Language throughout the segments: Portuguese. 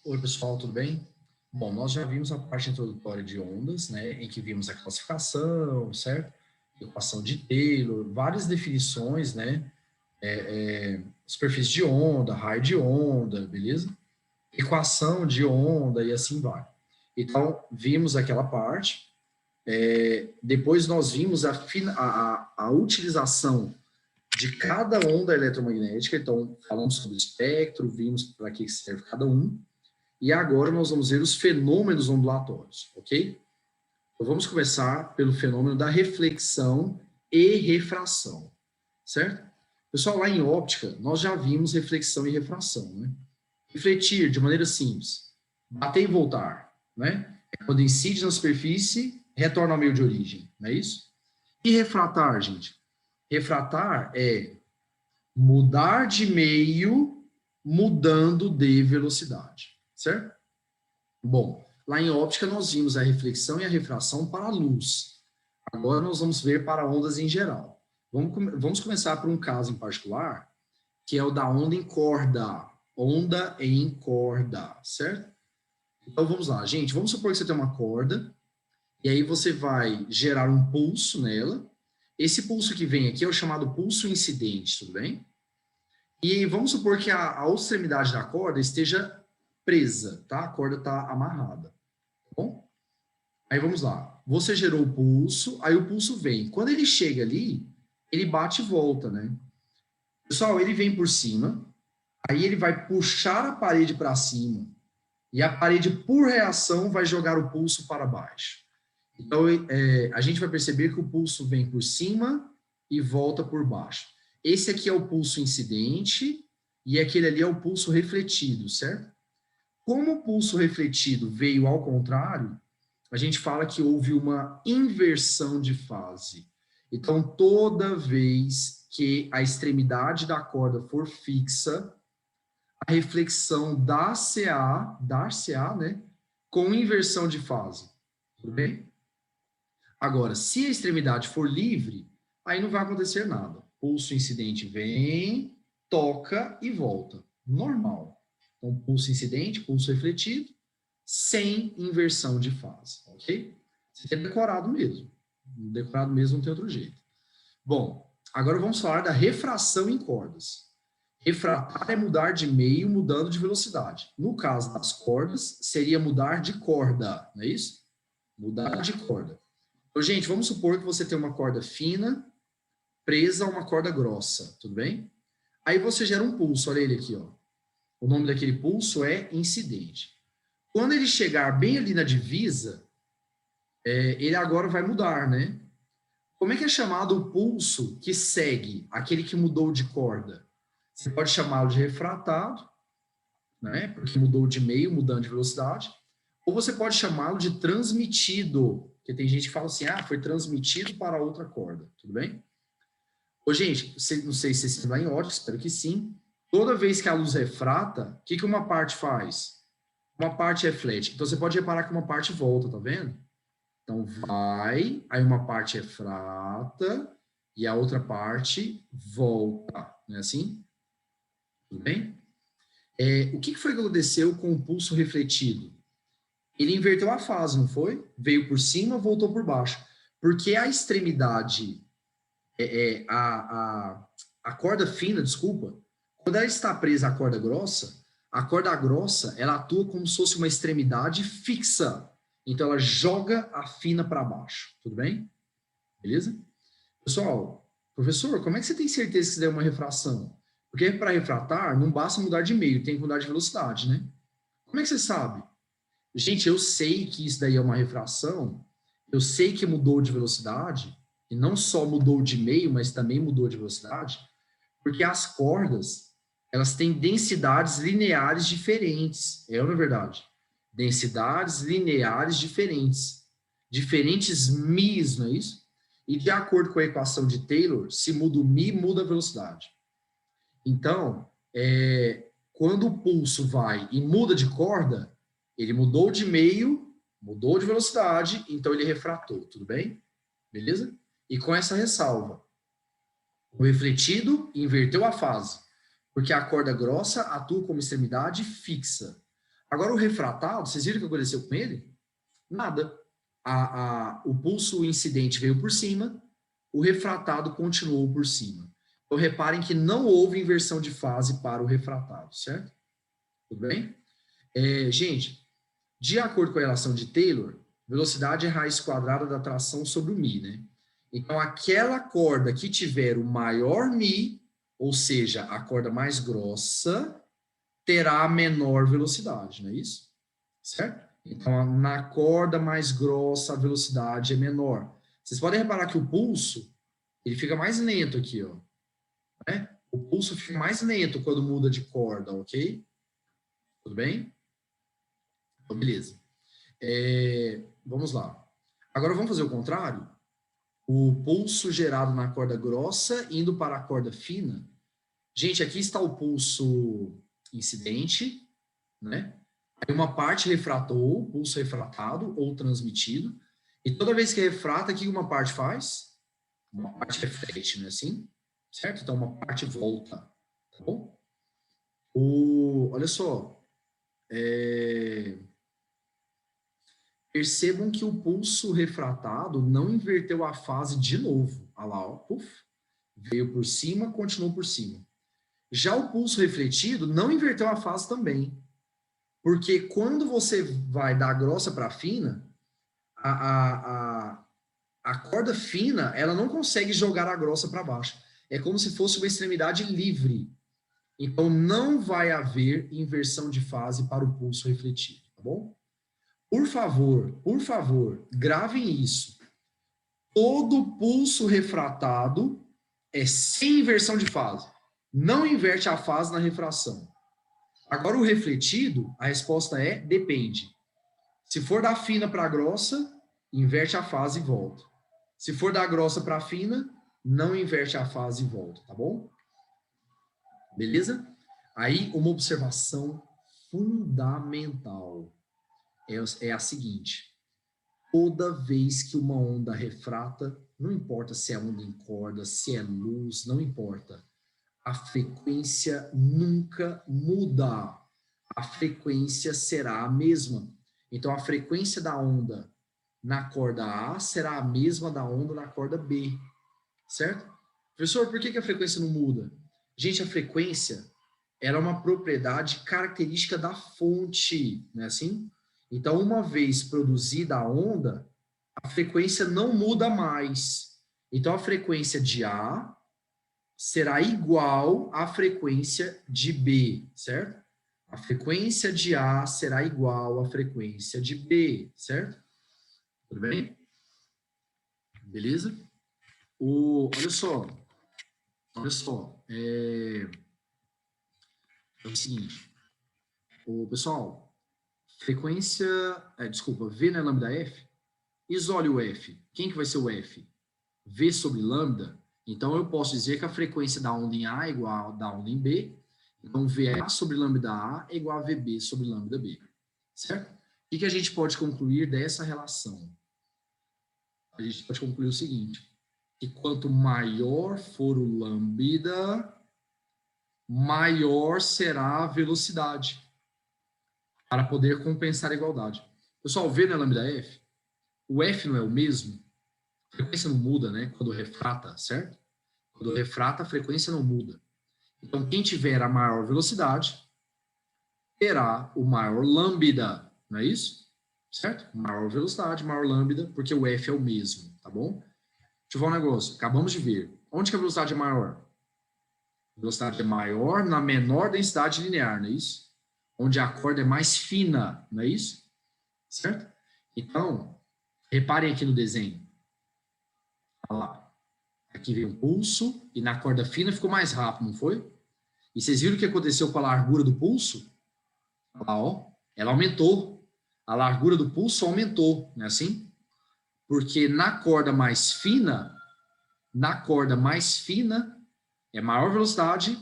Oi, pessoal, tudo bem? Bom, nós já vimos a parte introdutória de ondas, né, em que vimos a classificação, certo? Equação de Taylor, várias definições, né? Superfície de onda, raio de onda, beleza? Equação de onda e assim vai. Então, vimos aquela parte. Depois nós vimos a utilização de cada onda eletromagnética. Então, falamos sobre o espectro, vimos para que serve cada um. E agora nós vamos ver os fenômenos ondulatórios, ok? Então vamos começar pelo fenômeno da reflexão e refração, certo? Pessoal, lá em óptica, nós já vimos reflexão e refração, né? Refletir de maneira simples, bater e voltar, né? É quando incide na superfície, retorna ao meio de origem, não é isso? E refratar, gente? Refratar é mudar de meio mudando de velocidade, certo? Bom, lá em óptica nós vimos a reflexão e a refração para a luz. Agora nós vamos ver para ondas em geral. Vamos começar por um caso em particular, que é o da onda em corda. Onda em corda, certo? Então vamos lá, gente. Vamos supor que você tem uma corda, e aí você vai gerar um pulso nela. Esse pulso que vem aqui é o chamado pulso incidente, tudo bem? E vamos supor que a extremidade da corda esteja presa, tá? A corda está amarrada, tá bom? Aí vamos lá. Você gerou o pulso, aí o pulso vem. Quando ele chega ali, ele bate e volta, né? Pessoal, ele vem por cima, aí ele vai puxar a parede para cima, e a parede, por reação, vai jogar o pulso para baixo. Então, a gente vai perceber que o pulso vem por cima e volta por baixo. Esse aqui é o pulso incidente, e aquele ali é o pulso refletido, certo? Como o pulso refletido veio ao contrário, a gente fala que houve uma inversão de fase. Então, toda vez que a extremidade da corda for fixa, a reflexão dar-se-á, né, com inversão de fase. Tudo bem? Agora, se a extremidade for livre, aí não vai acontecer nada. Pulso incidente vem, toca e volta. Normal. Então, pulso incidente, pulso refletido, sem inversão de fase, ok? Você tem decorado mesmo. Decorado mesmo não tem outro jeito. Bom, agora vamos falar da refração em cordas. Refratar é mudar de meio mudando de velocidade. No caso das cordas, seria mudar de corda, não é isso? Mudar de corda. Então, gente, vamos supor que você tem uma corda fina presa a uma corda grossa, tudo bem? Aí você gera um pulso, olha ele aqui, ó. O nome daquele pulso é incidente. Quando ele chegar bem ali na divisa, ele agora vai mudar, né? Como é que é chamado o pulso que segue, aquele que mudou de corda? Você pode chamá-lo de refratado, né? Porque mudou de meio, mudando de velocidade. Ou você pode chamá-lo de transmitido, porque tem gente que fala assim, foi transmitido para outra corda, tudo bem? Ô, gente, não sei se vocês lá em ótica, espero que sim. Toda vez que a luz refrata, o que uma parte faz? Uma parte reflete. Então, você pode reparar que uma parte volta, tá vendo? Então, vai, aí uma parte refrata e a outra parte volta. Não é assim? Tudo bem? O que foi que aconteceu com o pulso refletido? Ele inverteu a fase, não foi? Veio por cima, voltou por baixo. Porque a extremidade, a corda fina, desculpa, quando ela está presa à a corda grossa, ela atua como se fosse uma extremidade fixa. Então, ela joga a fina para baixo. Tudo bem? Beleza? Pessoal, professor, como é que você tem certeza que isso daí é uma refração? Porque para refratar, não basta mudar de meio, tem que mudar de velocidade, né? Como é que você sabe? Gente, eu sei que isso daí é uma refração, eu sei que mudou de velocidade, e não só mudou de meio, mas também mudou de velocidade, porque as cordas, elas têm densidades lineares diferentes, é ou não é verdade? Densidades lineares diferentes, diferentes mi's, não é isso? E de acordo com a equação de Taylor, se muda o mi, muda a velocidade. Então, quando o pulso vai e muda de corda, ele mudou de meio, mudou de velocidade, então ele refratou, tudo bem? Beleza? E com essa ressalva, o refletido inverteu a fase, porque a corda grossa atua como extremidade fixa. Agora, o refratado, vocês viram o que aconteceu com ele? Nada. O pulso incidente veio por cima, o refratado continuou por cima. Então, reparem que não houve inversão de fase para o refratado, certo? Tudo bem? Gente, de acordo com a relação de Taylor, velocidade é raiz quadrada da tração sobre o Mi, né? Então, aquela corda que tiver o maior Mi, ou seja, a corda mais grossa, terá a menor velocidade, não é isso? Certo? Então, na corda mais grossa, a velocidade é menor. Vocês podem reparar que o pulso, ele fica mais lento aqui, ó. Né? O pulso fica mais lento quando muda de corda, ok? Tudo bem? Então, beleza. Vamos lá. Agora vamos fazer o contrário. O pulso gerado na corda grossa indo para a corda fina. Gente, aqui está o pulso incidente, né? Aí uma parte refratou, pulso refratado ou transmitido. E toda vez que refrata, o que uma parte faz? Uma parte reflete, não é assim? Certo? Então, uma parte volta. Tá bom? Olha só. Percebam que o pulso refratado não inverteu a fase de novo. Olha lá, ó. Puf, veio por cima, continuou por cima. Já o pulso refletido não inverteu a fase também. Porque quando você vai da grossa para fina, a corda fina, ela não consegue jogar a grossa para baixo. É como se fosse uma extremidade livre. Então, não vai haver inversão de fase para o pulso refletido, tá bom? Por favor, gravem isso. Todo pulso refratado é sem inversão de fase. Não inverte a fase na refração. Agora, o refletido, a resposta é depende. Se for da fina para a grossa, inverte a fase e volta. Se for da grossa para a fina, não inverte a fase e volta, tá bom? Beleza? Aí, uma observação fundamental é a seguinte. Toda vez que uma onda refrata, não importa se é onda em corda, se é luz, não importa. A frequência nunca muda. A frequência será a mesma. Então, a frequência da onda na corda A será a mesma da onda na corda B. Certo? Professor, por que a frequência não muda? Gente, a frequência ela é uma propriedade característica da fonte, não é assim? Então, uma vez produzida a onda, a frequência não muda mais. Então, a frequência de A será igual à frequência de B, certo? A frequência de A será igual à frequência de B, certo? Tudo bem? Beleza? Olha só. É o seguinte. Pessoal, frequência... desculpa, V não é lambda F? Isole o F. Quem que vai ser o F? V sobre lambda. Então, eu posso dizer que a frequência da onda em A é igual à da onda em B. Então, VA sobre lambda A é igual a VB sobre lambda B. Certo? O que a gente pode concluir dessa relação? A gente pode concluir o seguinte, que quanto maior for o lambda, maior será a velocidade, para poder compensar a igualdade. Pessoal, V não é lambda F? O F não é o mesmo? A frequência não muda, né? Quando refrata, certo? Quando refrata, a frequência não muda. Então, quem tiver a maior velocidade, terá o maior lambda, não é isso? Certo? Maior velocidade, maior lambda, porque o F é o mesmo, tá bom? Deixa eu falar um negócio. Acabamos de ver. Onde que a velocidade é maior? A velocidade é maior na menor densidade linear, não é isso? Onde a corda é mais fina, não é isso? Certo? Então, reparem aqui no desenho. Olha lá. Aqui vem um pulso e na corda fina ficou mais rápido, não foi? E vocês viram o que aconteceu com a largura do pulso? Olha lá, ó. Ela aumentou. A largura do pulso aumentou, não é assim? Porque na corda mais fina é maior velocidade,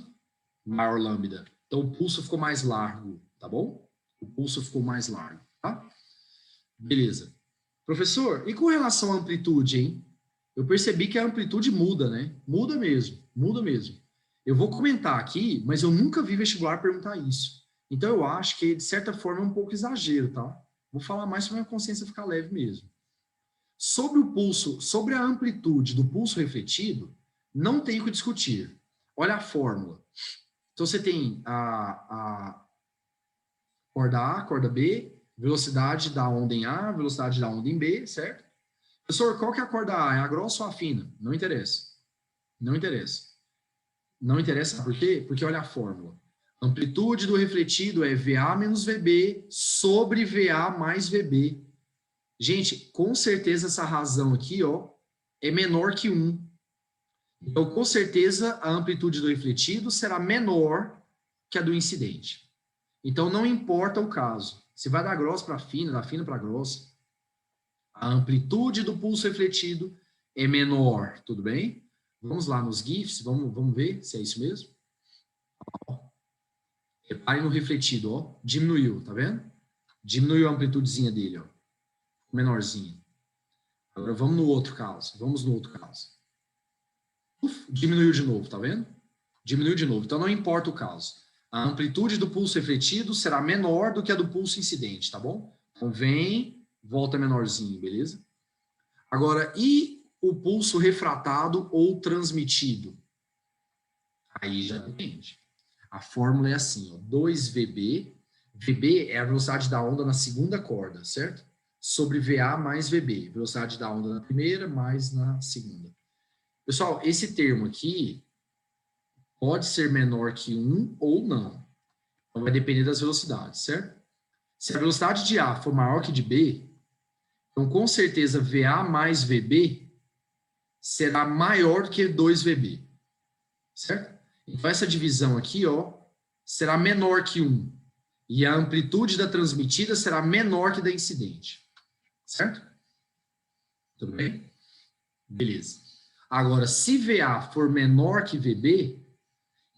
maior lambda. Então o pulso ficou mais largo, tá bom? O pulso ficou mais largo, tá? Beleza. Professor, e com relação à amplitude, hein? Eu percebi que a amplitude muda, né? Muda mesmo, muda mesmo. Eu vou comentar aqui, mas eu nunca vi vestibular perguntar isso. Então, eu acho que, de certa forma, é um pouco exagero, tá? Vou falar mais para minha consciência ficar leve mesmo. Sobre o pulso, sobre a amplitude do pulso refletido, não tem o que discutir. Olha a fórmula. Então, você tem a corda A, corda B, velocidade da onda em A, velocidade da onda em B, certo? Professor, qual que é a corda A? É a grossa ou a fina? Não interessa. Não interessa. Não interessa, por quê? Porque olha a fórmula. Amplitude do refletido é VA menos VB sobre VA mais VB. Gente, com certeza essa razão aqui, ó, é menor que 1. Então, com certeza, a amplitude do refletido será menor que a do incidente. Então, não importa o caso. Se vai da grossa para fina, da fina para grossa, a amplitude do pulso refletido é menor, tudo bem? Vamos lá nos GIFs, vamos ver se é isso mesmo. Repare no refletido, ó, diminuiu, tá vendo? Diminuiu a amplitudezinha dele, ó, menorzinha. Agora vamos no outro caso, diminuiu de novo, tá vendo? Diminuiu de novo, então não importa o caso. A amplitude do pulso refletido será menor do que a do pulso incidente, tá bom? Então vem, volta menorzinho, beleza? Agora, e o pulso refratado ou transmitido? Aí já depende. A fórmula é assim, ó, 2VB. VB é a velocidade da onda na segunda corda, certo? Sobre VA mais VB. Velocidade da onda na primeira mais na segunda. Pessoal, esse termo aqui pode ser menor que 1 ou não. Então, vai depender das velocidades, certo? Se a velocidade de A for maior que de B, então, com certeza, VA mais VB será maior do que 2VB, certo? Então, essa divisão aqui, ó, será menor que 1. E a amplitude da transmitida será menor que da incidente, certo? Tudo bem? Beleza. Agora, se VA for menor que VB,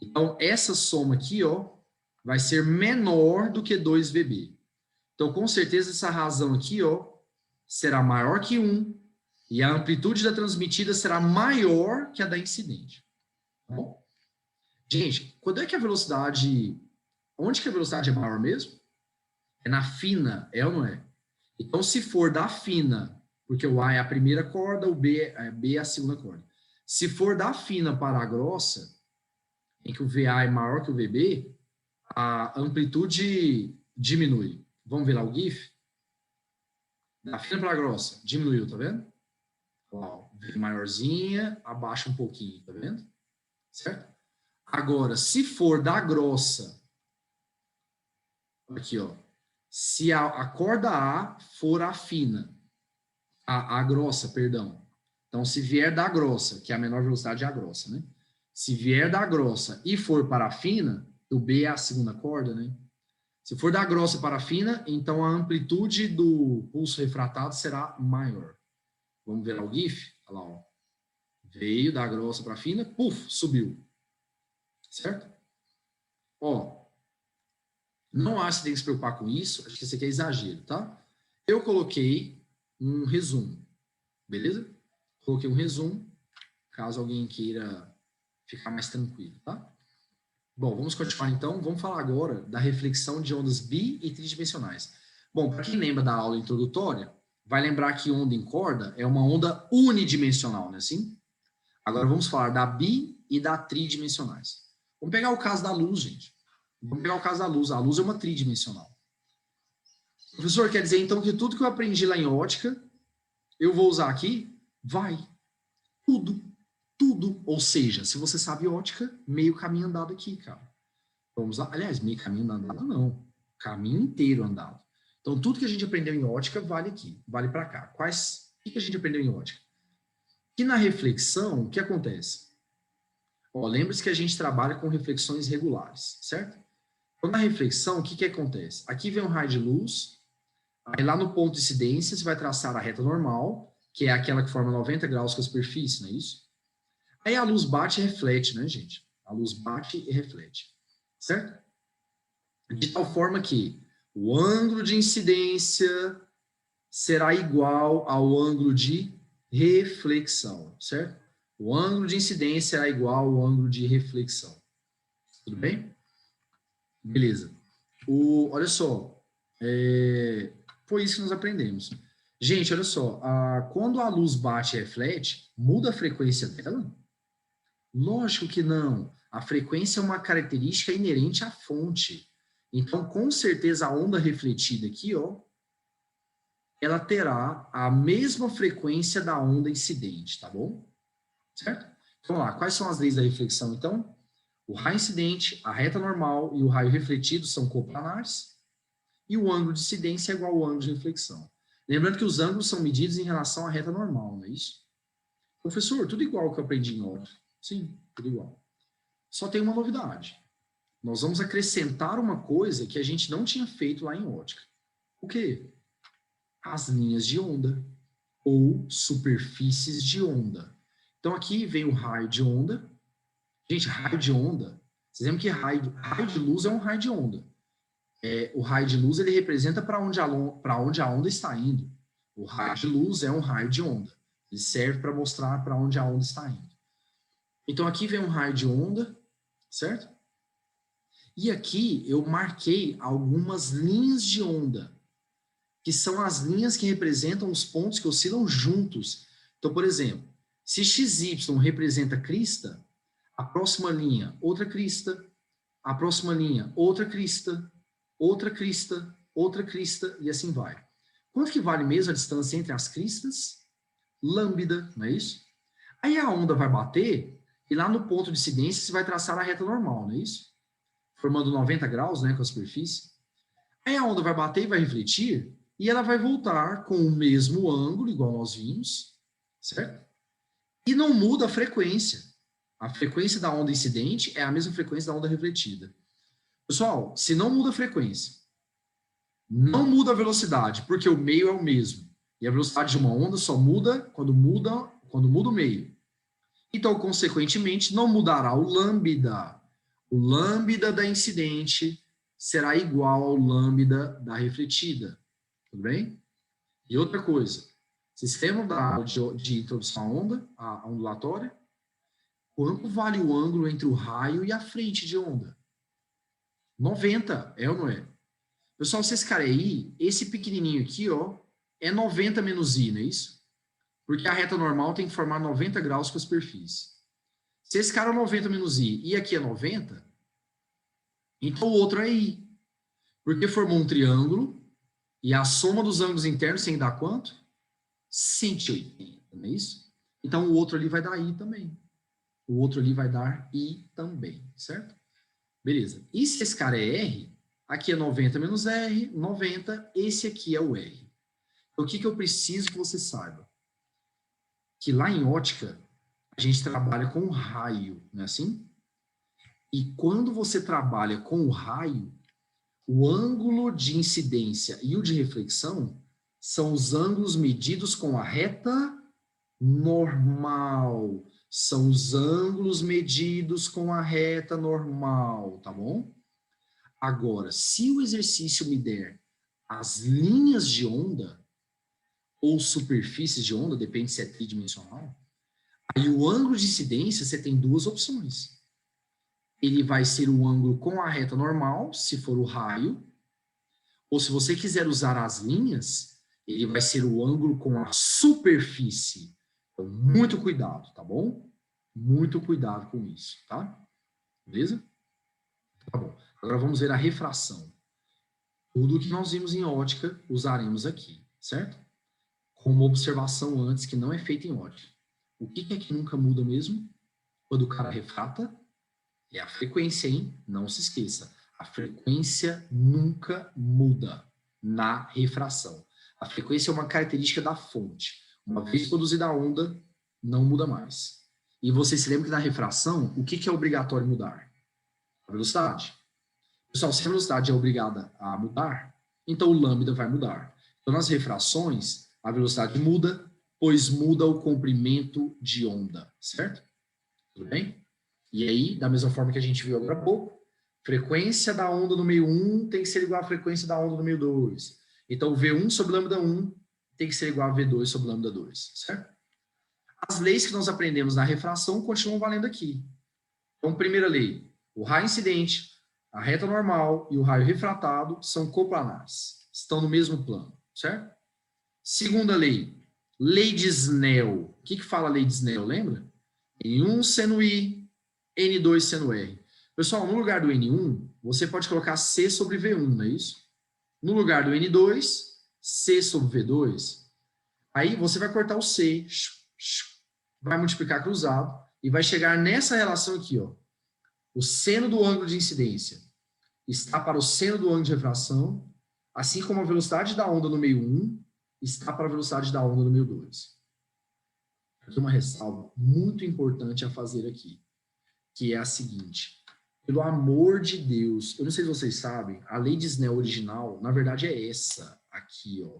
então essa soma aqui, ó, vai ser menor do que 2VB. Então, com certeza, essa razão aqui, ó, será maior que 1 e a amplitude da transmitida será maior que a da incidente. Tá bom? Gente, quando é que a velocidade... Onde que a velocidade é maior mesmo? É na fina, é ou não é? Então, se for da fina, porque o A é a primeira corda, o B é a segunda corda. Se for da fina para a grossa, em que o VA é maior que o VB, a amplitude diminui. Vamos ver lá o GIF? Da fina para a grossa, diminuiu, tá vendo? Ó, maiorzinha, abaixa um pouquinho, tá vendo? Certo? Agora, se for da grossa, aqui, ó, se a corda A for a fina, a grossa, perdão. Então, se vier da grossa, que é a menor velocidade é a grossa, né? Se vier da grossa e for para a fina, o B é a segunda corda, né? Se for da grossa para a fina, então a amplitude do pulso refratado será maior. Vamos ver o GIF? Olha lá, ó. Veio da grossa para a fina, puf, subiu. Certo? Ó, não acho que tem que se preocupar com isso, acho que isso aqui é exagero, tá? Eu coloquei um resumo, beleza? Coloquei um resumo, caso alguém queira ficar mais tranquilo, tá? Bom, vamos continuar então. Vamos falar agora da reflexão de ondas bi e tridimensionais. Bom, para quem lembra da aula introdutória, vai lembrar que onda em corda é uma onda unidimensional, não é assim? Agora vamos falar da bi e da tridimensionais. Vamos pegar o caso da luz, gente. Vamos pegar o caso da luz. A luz é uma tridimensional. Professor, quer dizer então que tudo que eu aprendi lá em ótica, eu vou usar aqui? Vai. Tudo. Tudo. Ou seja, se você sabe ótica, meio caminho andado aqui, cara. Vamos lá. Aliás, meio caminho andado não. Caminho inteiro andado. Então, tudo que a gente aprendeu em ótica vale aqui, vale para cá. Quais? O que a gente aprendeu em ótica? Que na reflexão, o que acontece? Ó, lembre-se que a gente trabalha com reflexões regulares, certo? Então, na reflexão, o que acontece? Aqui vem um raio de luz, aí lá no ponto de incidência, você vai traçar a reta normal, que é aquela que forma 90 graus com a superfície, não é isso? Aí a luz bate e reflete, né, gente? A luz bate e reflete, certo? De tal forma que o ângulo de incidência será igual ao ângulo de reflexão, certo? O ângulo de incidência será igual ao ângulo de reflexão. Tudo bem? Beleza. Olha só, foi isso que nós aprendemos. Gente, olha só, quando a luz bate e reflete, muda a frequência dela? Lógico que não. A frequência é uma característica inerente à fonte. Então, com certeza, a onda refletida aqui, ó, ela terá a mesma frequência da onda incidente, tá bom? Certo? Então, vamos lá. Quais são as leis da reflexão, então? O raio incidente, a reta normal e o raio refletido são coplanares, e o ângulo de incidência é igual ao ângulo de reflexão. Lembrando que os ângulos são medidos em relação à reta normal, não é isso? Professor, tudo igual que eu aprendi em ótica. Sim, tudo igual. Só tem uma novidade. Nós vamos acrescentar uma coisa que a gente não tinha feito lá em ótica. O quê? As linhas de onda, ou superfícies de onda. Então, aqui vem o raio de onda. Gente, raio de onda, vocês lembram que raio de luz é um raio de onda. O raio de luz, ele representa para onde a onda está indo. O raio de luz é um raio de onda. Ele serve para mostrar para onde a onda está indo. Então, aqui vem um raio de onda, certo? E aqui eu marquei algumas linhas de onda, que são as linhas que representam os pontos que oscilam juntos. Então, por exemplo, se XY representa crista, a próxima linha, outra crista, a próxima linha, outra crista, outra crista, outra crista, e assim vai. Quanto que vale mesmo a distância entre as cristas? Lambda, não é isso? Aí a onda vai bater, e lá no ponto de incidência você vai traçar a reta normal, não é isso? Formando 90 graus, né, com a superfície. Aí a onda vai bater e vai refletir, e ela vai voltar com o mesmo ângulo, igual nós vimos, certo? E não muda a frequência. A frequência da onda incidente é a mesma frequência da onda refletida. Pessoal, se não muda a frequência, não muda a velocidade, porque o meio é o mesmo. E a velocidade de uma onda só muda quando muda o meio. Então, consequentemente, não mudará o lambda. O lambda da incidente será igual ao lambda da refletida. Tudo bem? E outra coisa, vocês lembram da aula de introdução à onda, a ondulatória? Quanto vale o ângulo entre o raio e a frente de onda? 90, é ou não é? Pessoal, se esse cara é I, esse pequenininho aqui, ó, é 90 menos I, não é isso? Porque a reta normal tem que formar 90 graus com a superfície. Se esse cara é 90 menos I e aqui é 90, então o outro é I. Porque formou um triângulo e a soma dos ângulos internos tem que dar quanto? 180, não é isso? Então o outro ali vai dar I também. O outro ali vai dar I também, certo? Beleza. E se esse cara é R, aqui é 90 menos R, 90, esse aqui é o R. Então, o que eu preciso que você saiba? Que lá em ótica, a gente trabalha com raio, não é assim? E quando você trabalha com o raio, o ângulo de incidência e o de reflexão são os ângulos medidos com a reta normal. São os ângulos medidos com a reta normal, tá bom? Agora, se o exercício me der as linhas de onda, ou superfícies de onda, depende se é tridimensional, aí o ângulo de incidência, você tem duas opções. Ele vai ser o ângulo com a reta normal, se for o raio, ou se você quiser usar as linhas, ele vai ser o ângulo com a superfície. Então, muito cuidado, tá bom? Muito cuidado com isso, tá? Beleza? Tá bom. Agora vamos ver a refração. Tudo que nós vimos em ótica, usaremos aqui, certo? Com uma observação antes que não é feita em ótica. O que é que nunca muda mesmo? Quando o cara refrata, é a frequência, hein? Não se esqueça. A frequência nunca muda na refração. A frequência é uma característica da fonte. Uma vez produzida a onda, não muda mais. E você se lembra que na refração, o que é obrigatório mudar? A velocidade. Pessoal, se a velocidade é obrigada a mudar, então o lambda vai mudar. Então, nas refrações, a velocidade muda, pois muda o comprimento de onda, certo? Tudo bem? E aí, da mesma forma que a gente viu agora há pouco, frequência da onda no meio 1 tem que ser igual à frequência da onda no meio 2. Então, V1 sobre lambda 1 tem que ser igual a V2 sobre lambda 2, certo? As leis que nós aprendemos na refração continuam valendo aqui. Então, primeira lei, o raio incidente A reta normal e o raio refratado são coplanares, estão no mesmo plano, certo? Segunda lei, lei de Snell. O que fala a lei de Snell, lembra? N1 seno I, N2 seno R. Pessoal, no lugar do N1, você pode colocar C sobre V1, não é isso? No lugar do N2, C sobre V2. Aí você vai cortar o C, vai multiplicar cruzado e vai chegar nessa relação aqui, ó. O seno do ângulo de incidência está para o seno do ângulo de refração, assim como a velocidade da onda no meio 1 está para a velocidade da onda no meio 2. Aqui uma ressalva muito importante a fazer aqui, que é a seguinte: pelo amor de Deus, eu não sei se vocês sabem, a lei de Snell original, na verdade, é essa aqui, ó.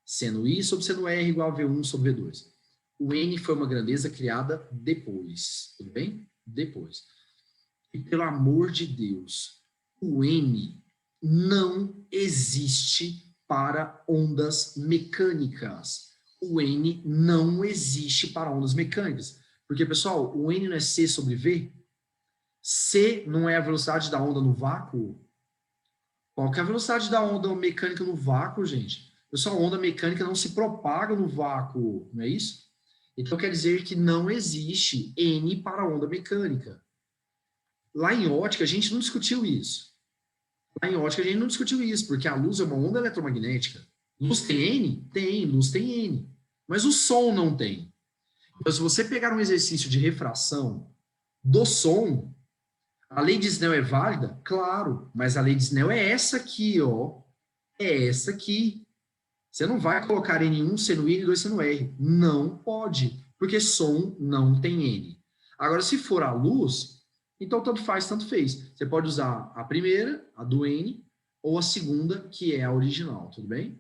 Seno I sobre seno R igual a V1 sobre V2. O N foi uma grandeza criada depois, tudo bem? Depois. E pelo amor de Deus, o N não existe para ondas mecânicas. O N não existe para ondas mecânicas. Porque, pessoal, o N não é C sobre V? C não é a velocidade da onda no vácuo? Qual que é a velocidade da onda mecânica no vácuo, gente? Pessoal, a onda mecânica não se propaga no vácuo, não é isso? Então quer dizer que não existe N para onda mecânica. Lá em ótica a gente não discutiu isso. Lá em ótica a gente não discutiu isso, porque a luz é uma onda eletromagnética. Luz tem N? Tem, luz tem N. Mas o som não tem. Então, se você pegar um exercício de refração do som, a lei de Snell é válida? Claro, mas a lei de Snell é essa aqui, ó. É essa aqui. Você não vai colocar N1 seno I e N2 seno R. Não pode, porque som não tem N. Agora, se for a luz, então tanto faz, tanto fez. Você pode usar a primeira, a do N, ou a segunda, que é a original, tudo bem?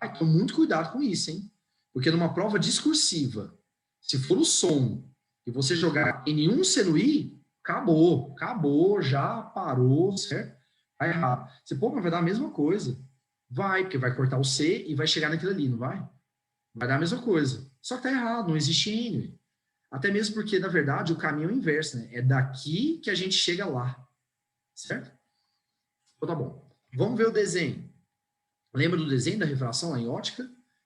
Ah, então, muito cuidado com isso, hein? Porque numa prova discursiva, se for o som e você jogar N1 seno I, acabou, já parou, certo? Vai errado. Você, pô, mas vai dar a mesma coisa. Vai, porque vai cortar o C e vai chegar naquilo ali, não vai? Vai dar a mesma coisa. Só que tá errado, não existe N. Até mesmo porque, na verdade, o caminho é o inverso, né? É daqui que a gente chega lá. Certo? Então tá bom. Vamos ver o desenho. Lembra do desenho da refração lá em ótica?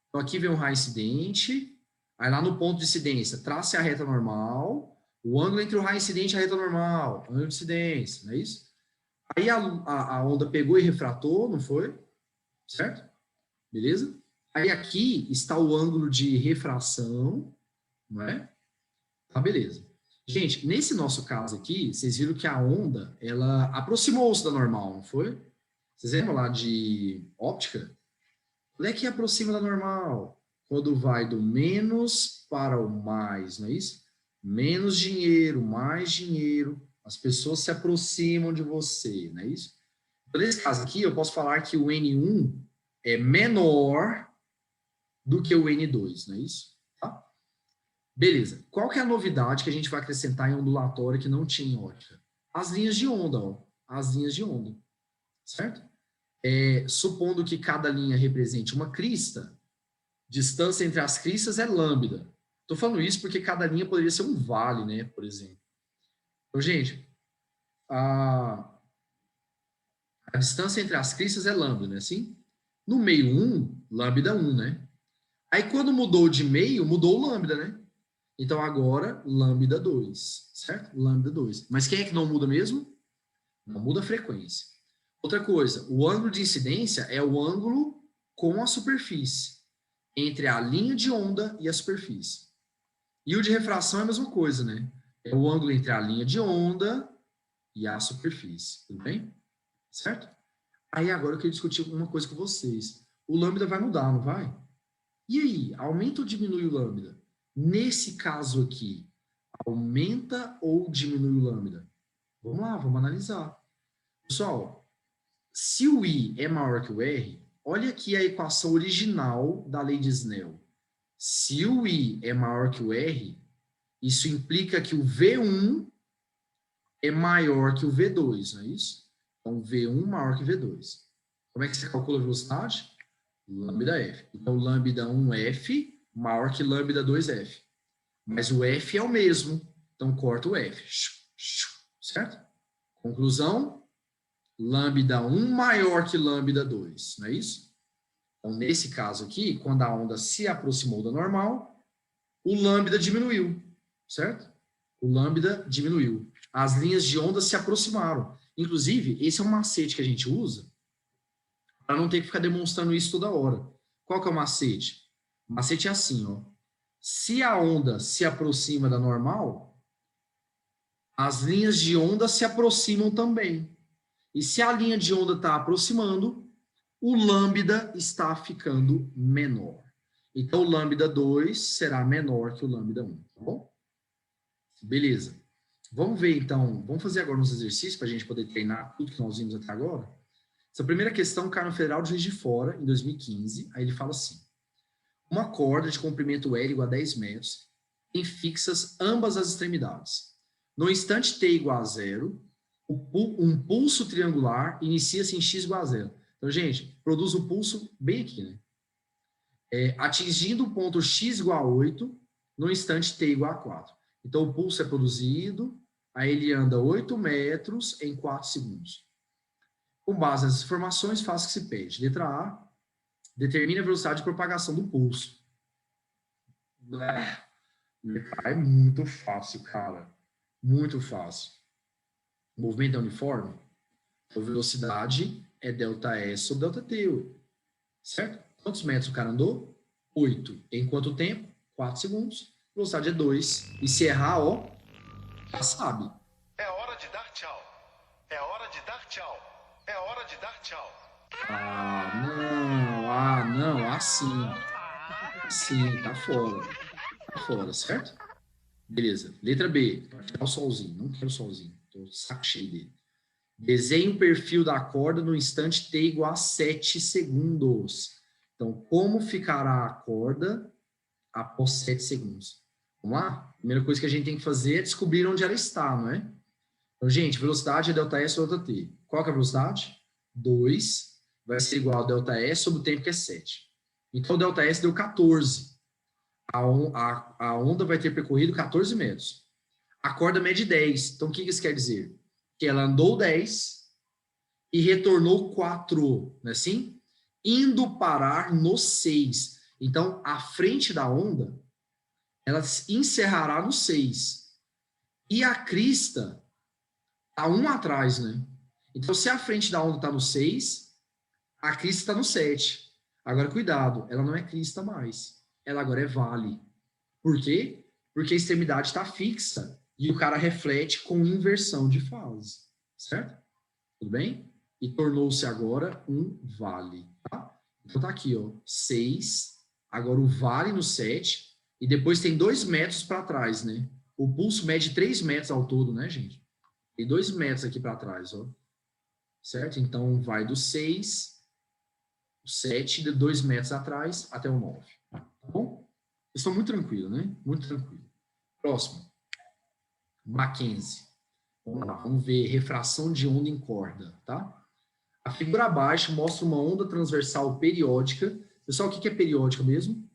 Então aqui vem um raio incidente. Aí lá no ponto de incidência, trace a reta normal. O ângulo entre o raio incidente e a reta normal. Ângulo de incidência, não é isso? Aí a onda pegou e refratou, não foi? Certo? Beleza? Aí aqui está o ângulo de refração, não é? Tá, beleza. Gente, nesse nosso caso aqui, vocês viram que a onda, ela aproximou-se da normal, não foi? Vocês lembram lá de óptica? Quando é que aproxima da normal? Quando vai do menos para o mais, não é isso? Menos dinheiro, mais dinheiro, as pessoas se aproximam de você, não é isso? Então, nesse caso aqui, eu posso falar que o N1 é menor do que o N2, não é isso? Tá? Beleza. Qual que é a novidade que a gente vai acrescentar em ondulatória que não tinha em ótica? As linhas de onda, ó. As linhas de onda. Certo? Supondo que cada linha represente uma crista, distância entre as cristas é lambda. Estou falando isso porque cada linha poderia ser um vale, né? Por exemplo. Então, gente, a distância entre as cristas é lambda, né? Assim? No meio 1, lambda 1, né? Aí quando mudou de meio, mudou o lambda, né? Então agora, lambda 2, certo? Lambda 2. Mas quem é que não muda mesmo? Não muda a frequência. Outra coisa, o ângulo de incidência é o ângulo com a superfície, entre a linha de onda e a superfície. E o de refração é a mesma coisa, né? É o ângulo entre a linha de onda e a superfície, tudo bem? Certo? Aí agora eu queria discutir uma coisa com vocês. O lambda vai mudar, não vai? E aí, aumenta ou diminui o lambda? Nesse caso aqui, aumenta ou diminui o lambda? Vamos lá, vamos analisar. Pessoal, se o I é maior que o R, olha aqui a equação original da lei de Snell. Se o I é maior que o R, isso implica que o V1 é maior que o V2, não é isso? Então, V1 maior que V2. Como é que você calcula a velocidade? Lambda F. Então, lambda 1F maior que lambda 2F. Mas o F é o mesmo. Então, corta o F. Certo? Conclusão, lambda 1 maior que lambda 2, não é isso? Então, nesse caso aqui, quando a onda se aproximou da normal, o lambda diminuiu, certo? O lambda diminuiu. As linhas de onda se aproximaram. Inclusive, esse é um macete que a gente usa para não ter que ficar demonstrando isso toda hora. Qual que é o macete? O macete é assim, ó. Se a onda se aproxima da normal, as linhas de onda se aproximam também. E se a linha de onda está aproximando, o lambda está ficando menor. Então, o lambda 2 será menor que o lambda 1, tá bom? Beleza. Vamos ver, então, vamos fazer agora uns exercícios para a gente poder treinar tudo que nós vimos até agora. Essa primeira questão cai no Federal de Juiz de Fora, em 2015. Aí ele fala assim: uma corda de comprimento L igual a 10 metros tem fixas ambas as extremidades. No instante t igual a 0, um pulso triangular inicia-se em x igual a 0. Então, gente, produz o pulso bem aqui, né? Atingindo o ponto x igual a 8, no instante t igual a 4. Então, o pulso é produzido, aí ele anda 8 metros em 4 segundos. Com base nessas informações, faça o que se pede. Letra A, determine a velocidade de propagação do pulso. Letra A é muito fácil, cara. Muito fácil. O movimento é uniforme? A velocidade é ΔS sobre ΔT, certo? Quantos metros o cara andou? 8. Em quanto tempo? 4 segundos. A velocidade é 2. E se errar, ó, já sabe. É hora de dar tchau. É hora de dar tchau. É hora de dar tchau. Não, assim. Sim, tá fora. Tá fora, certo? Beleza. Letra B. Vai tirar o solzinho. Não quero o solzinho. Tô saco cheio dele. Desenhe o perfil da corda no instante t igual a 7 segundos. Então, como ficará a corda após 7 segundos? Vamos lá? Primeira coisa que a gente tem que fazer é descobrir onde ela está, não é? Então, gente, velocidade é ΔS sobre ΔT. Qual que é a velocidade? 2 vai ser igual a ΔS sobre o tempo que é 7. Então, o ΔS deu 14. A onda vai ter percorrido 14 metros. A corda mede 10. Então, o que isso quer dizer? Que ela andou 10 e retornou 4, não é assim? Indo parar no 6. Então, a frente da onda, ela encerrará no 6. E a crista está 1 atrás, né? Então, se a frente da onda está no 6, a crista está no 7. Agora, cuidado, ela não é crista mais. Ela agora é vale. Por quê? Porque a extremidade está fixa e o cara reflete com inversão de fase. Certo? Tudo bem? E tornou-se agora um vale. Tá? Então tá aqui, ó, 6. Agora o vale no 7. E depois tem 2 metros para trás, né? O pulso mede 3 metros ao todo, né, gente? Tem 2 metros aqui para trás, ó. Certo? Então vai do 6, o 7, de 2 metros atrás até o 9. Tá bom? Eu estou muito tranquilo, né? Muito tranquilo. Próximo. Mackenzie. Vamos lá, vamos ver refração de onda em corda, tá? A figura abaixo mostra uma onda transversal periódica. Pessoal, o que é periódica mesmo?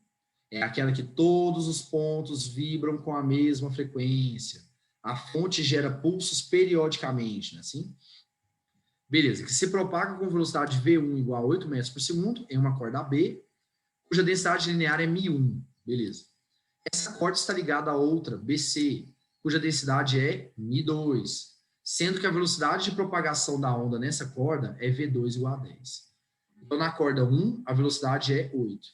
É aquela que todos os pontos vibram com a mesma frequência. A fonte gera pulsos periodicamente, né? Assim? Beleza, que se propaga com velocidade V1 igual a 8 metros por segundo em uma corda AB, cuja densidade linear é μ1. Beleza. Essa corda está ligada a outra, BC, cuja densidade é μ2, sendo que a velocidade de propagação da onda nessa corda é V2 igual a 10. Então, na corda 1, a velocidade é 8.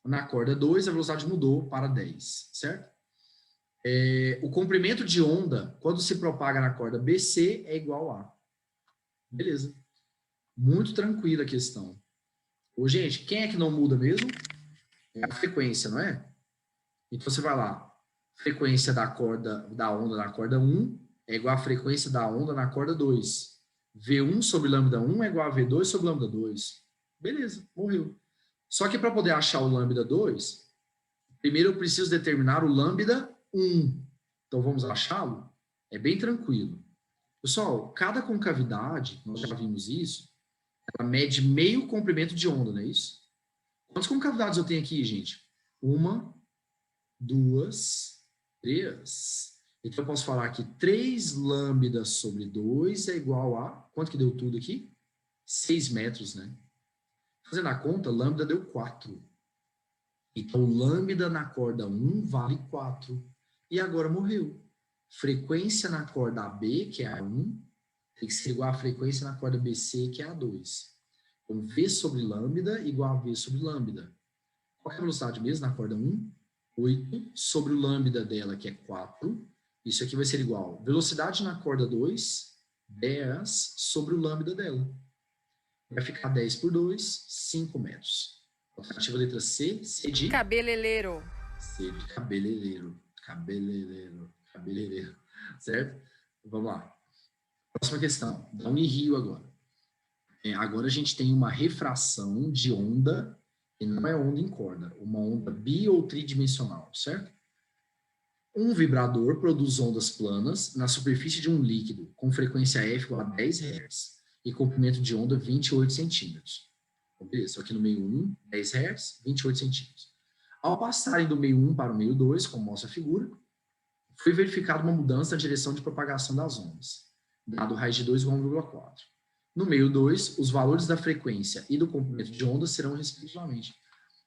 Na corda 2, a velocidade mudou para 10, certo? O comprimento de onda, quando se propaga na corda BC, é igual a. Beleza. Muito tranquila a questão. Ô, gente, quem é que não muda mesmo? É a frequência, não é? Então, você vai lá. Frequência da onda na corda 1 é igual à frequência da onda na corda 2. V1 sobre lambda 1 é igual a V2 sobre lambda 2. Beleza, morreu. Só que para poder achar o lambda 2, primeiro eu preciso determinar o lambda 1. Então, vamos achá-lo? É bem tranquilo. Pessoal, cada concavidade, nós já vimos isso, ela mede meio comprimento de onda, não é isso? Quantas concavidades eu tenho aqui, gente? 1, 2, 3. Então, eu posso falar que 3 lambda sobre 2 é igual a... Quanto que deu tudo aqui? 6 metros, né? Fazendo a conta, lambda deu 4. Então, lambda na corda 1 vale 4. E agora morreu. Frequência na corda AB, que é a 1, tem que ser igual à frequência na corda BC, que é a 2. Então, V sobre lambda igual a V sobre lambda. Qual é a velocidade mesmo na corda 1? 8 sobre o lambda dela, que é 4. Isso aqui vai ser igual. Velocidade na corda 2, 10 sobre o lambda dela. Vai ficar 10 por 2, 5 metros. Alternativa letra C, C de... Cabeleireiro. C de cabeleireiro. Cabeleireiro. Certo? Vamos lá. Próxima questão. Da Unirio agora. Agora a gente tem uma refração de onda, e não é onda em corda, uma onda bi ou tridimensional, certo? Um vibrador produz ondas planas na superfície de um líquido com frequência F igual a 10 Hz e comprimento de onda 28 centímetros. Então, beleza, aqui no meio 1, 10 Hz, 28 centímetros. Ao passarem do meio 1 para o meio 2, como mostra a figura, foi verificada uma mudança na direção de propagação das ondas, dado raiz de 2 igual a 1,4. No meio 2, os valores da frequência e do comprimento de onda serão respectivamente.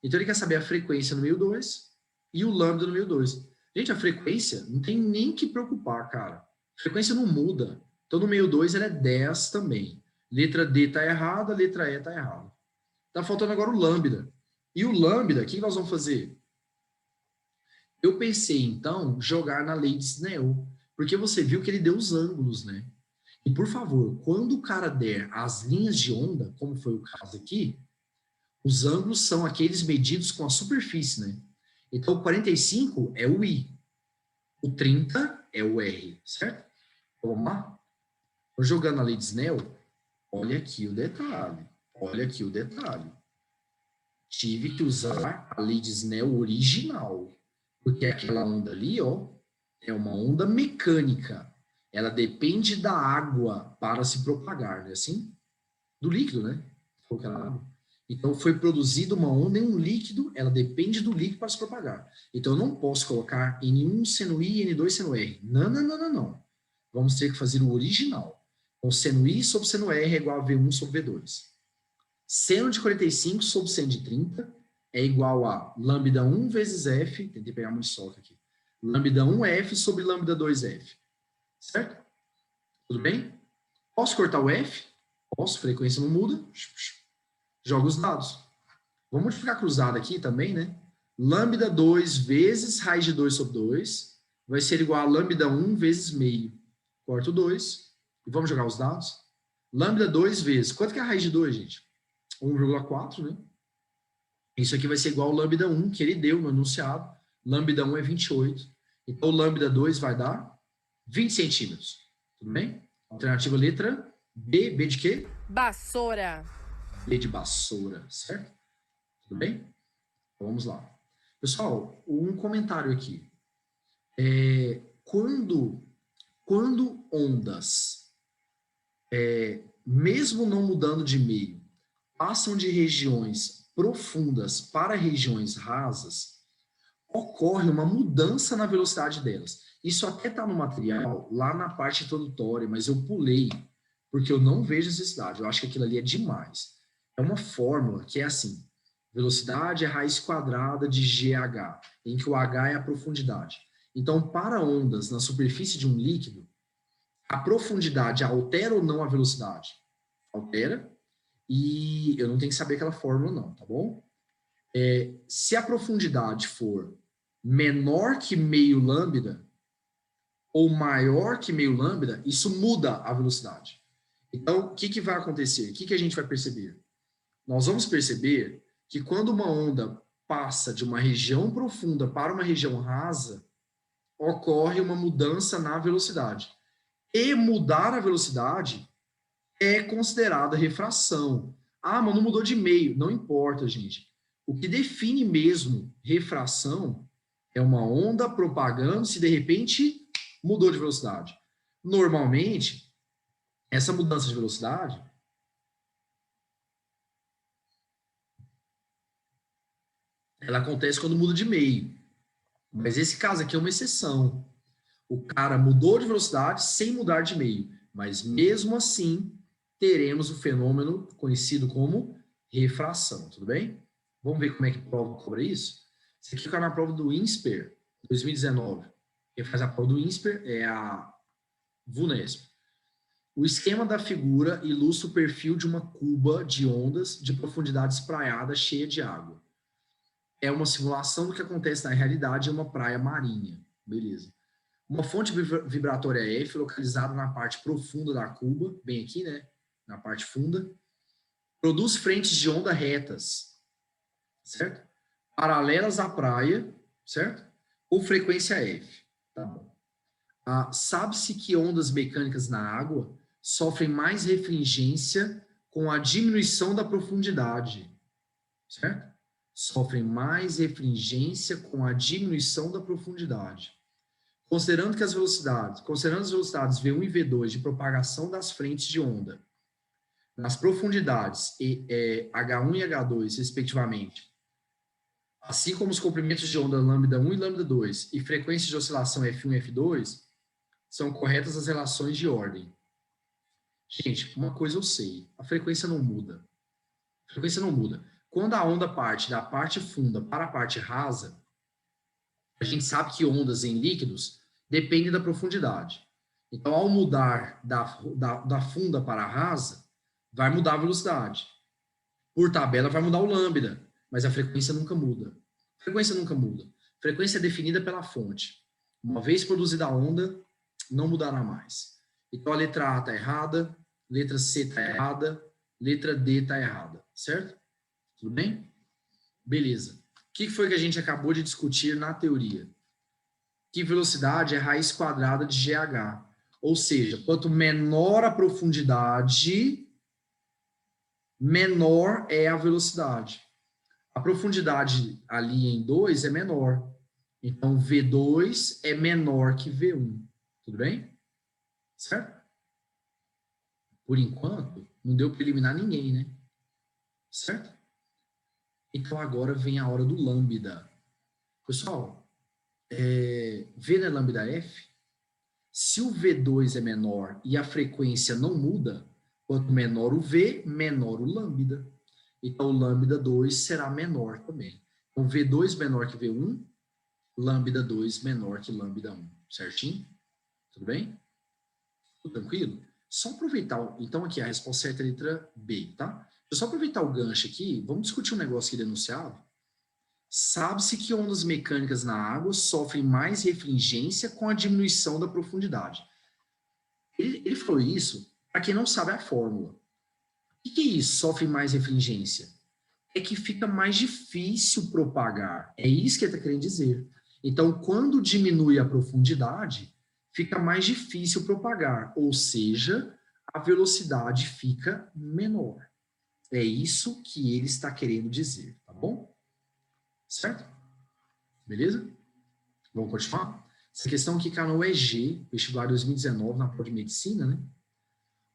Então, ele quer saber a frequência no meio 2 e o lambda no meio 2. Gente, a frequência não tem nem que preocupar, cara. A frequência não muda. Então, no meio 2, ela é 10 também. Letra D está errada, letra E está errada. Está faltando agora o lambda. E o lambda, o que nós vamos fazer? Eu pensei, então, jogar na lei de Snell. Porque você viu que ele deu os ângulos, né? E, por favor, quando o cara der as linhas de onda, como foi o caso aqui, os ângulos são aqueles medidos com a superfície, né? Então, o 45 é o I. O 30 é o R, certo? Vamos lá? Estou jogando a lei de Snell. Olha aqui o detalhe. Olha aqui o detalhe. Tive que usar a lei de Snell original. Porque aquela onda ali, ó, é uma onda mecânica. Ela depende da água para se propagar, né? Assim? Do líquido, né? Então, foi produzida uma onda em um líquido, ela depende do líquido para se propagar. Então, eu não posso colocar N1 seno I e N2 seno R. Não, não, não, não, não. Vamos ter que fazer o original. Então, seno I sobre seno R é igual a V1 sobre V2. Seno de 45 sobre seno de 30 é igual a lambda 1 vezes F, tentei pegar muito solto aqui, lambda 1F sobre lambda 2F. Certo? Tudo bem? Posso cortar o F? Posso, frequência não muda. Joga os dados. Vamos multiplicar cruzado aqui também, né? Lambda 2 vezes raiz de 2 sobre 2 vai ser igual a lambda 1 vezes meio. Corto 2. E vamos jogar os dados. Lambda 2 vezes... Quanto que é a raiz de 2, gente? 1,4, né? Isso aqui vai ser igual ao lambda 1, que ele deu no enunciado. Lambda 1 é 28. Então, lambda 2 vai dar 20 centímetros. Tudo bem? Alternativa letra B. B de quê? Vassoura. B de vassoura, certo? Tudo bem? Então, vamos lá. Pessoal, um comentário aqui. Quando ondas, mesmo não mudando de meio, passam de regiões profundas para regiões rasas, ocorre uma mudança na velocidade delas. Isso até está no material, lá na parte introdutória, mas eu pulei, porque eu não vejo necessidade. Eu acho que aquilo ali é demais. É uma fórmula que é assim: velocidade é raiz quadrada de GH, em que o H é a profundidade. Então, para ondas na superfície de um líquido, a profundidade altera ou não a velocidade? Altera. E eu não tenho que saber aquela fórmula não, tá bom? Se a profundidade for menor que meio lambda ou maior que meio lambda, isso muda a velocidade. Então, o que vai acontecer? O que a gente vai perceber? Nós vamos perceber que quando uma onda passa de uma região profunda para uma região rasa, ocorre uma mudança na velocidade. E mudar a velocidade é considerada refração. Ah, mas não mudou de meio. Não importa, gente. O que define mesmo refração é uma onda propagando se de repente mudou de velocidade. Normalmente, essa mudança de velocidade ela acontece quando muda de meio. Mas esse caso aqui é uma exceção. O cara mudou de velocidade sem mudar de meio, mas mesmo assim teremos o fenômeno conhecido como refração, tudo bem? Vamos ver como é que a prova cobra isso? Isso aqui caiu na prova do INSPER, 2019. Quem faz a prova do INSPER é a VUNESP. O esquema da figura ilustra o perfil de uma cuba de ondas de profundidade espraiada cheia de água. É uma simulação do que acontece na realidade em uma praia marinha. Beleza. Uma fonte vibratória F, localizada na parte profunda da cuba, bem aqui, né? Na parte funda, produz frentes de onda retas, certo? Paralelas à praia, certo? Com frequência F. Tá bom. Sabe-se que ondas mecânicas na água sofrem mais refringência com a diminuição da profundidade, certo? Sofrem mais refringência com a diminuição da profundidade. Considerando as velocidades V1 e V2 de propagação das frentes de onda nas profundidades H1 e H2, respectivamente, assim como os comprimentos de onda lambda 1 e lambda 2 e frequências de oscilação F1 e F2, são corretas as relações de ordem. Gente, uma coisa eu sei, a frequência não muda. A frequência não muda. Quando a onda parte da parte funda para a parte rasa, a gente sabe que ondas em líquidos dependem da profundidade. Então, ao mudar da funda para a rasa, vai mudar a velocidade. Por tabela, vai mudar o lambda, mas a frequência nunca muda. A frequência nunca muda. A frequência é definida pela fonte. Uma vez produzida a onda, não mudará mais. Então, a letra A está errada, letra C está errada, letra D está errada, certo? Tudo bem? Beleza. O que foi que a gente acabou de discutir na teoria? Que velocidade é raiz quadrada de GH. Ou seja, quanto menor a profundidade, menor é a velocidade. A profundidade ali em 2 é menor. Então, V2 é menor que V1. Tudo bem? Certo? Por enquanto, não deu para eliminar ninguém, né? Certo? Então, agora vem a hora do lambda. Pessoal, V não é lambda F? Se o V2 é menor e a frequência não muda, quanto menor o V, menor o lambda. Então, o lambda 2 será menor também. Então, V2 menor que V1, lambda 2 menor que lambda 1. Certinho? Tudo bem? Tudo tranquilo? Só aproveitar, então aqui a resposta certa é a letra B, tá? Deixa eu só aproveitar o gancho aqui, vamos discutir um negócio aqui denunciado. Sabe-se que ondas mecânicas na água sofrem mais refringência com a diminuição da profundidade. Ele falou isso para quem não sabe a fórmula. O que é isso, sofre mais refringência? É que fica mais difícil propagar. É isso que ele está querendo dizer. Então, quando diminui a profundidade, fica mais difícil propagar, ou seja, a velocidade fica menor. É isso que ele está querendo dizer, tá bom? Certo? Beleza? Vamos continuar? Essa questão aqui caiu no EG, vestibular 2019, na prova de medicina, né?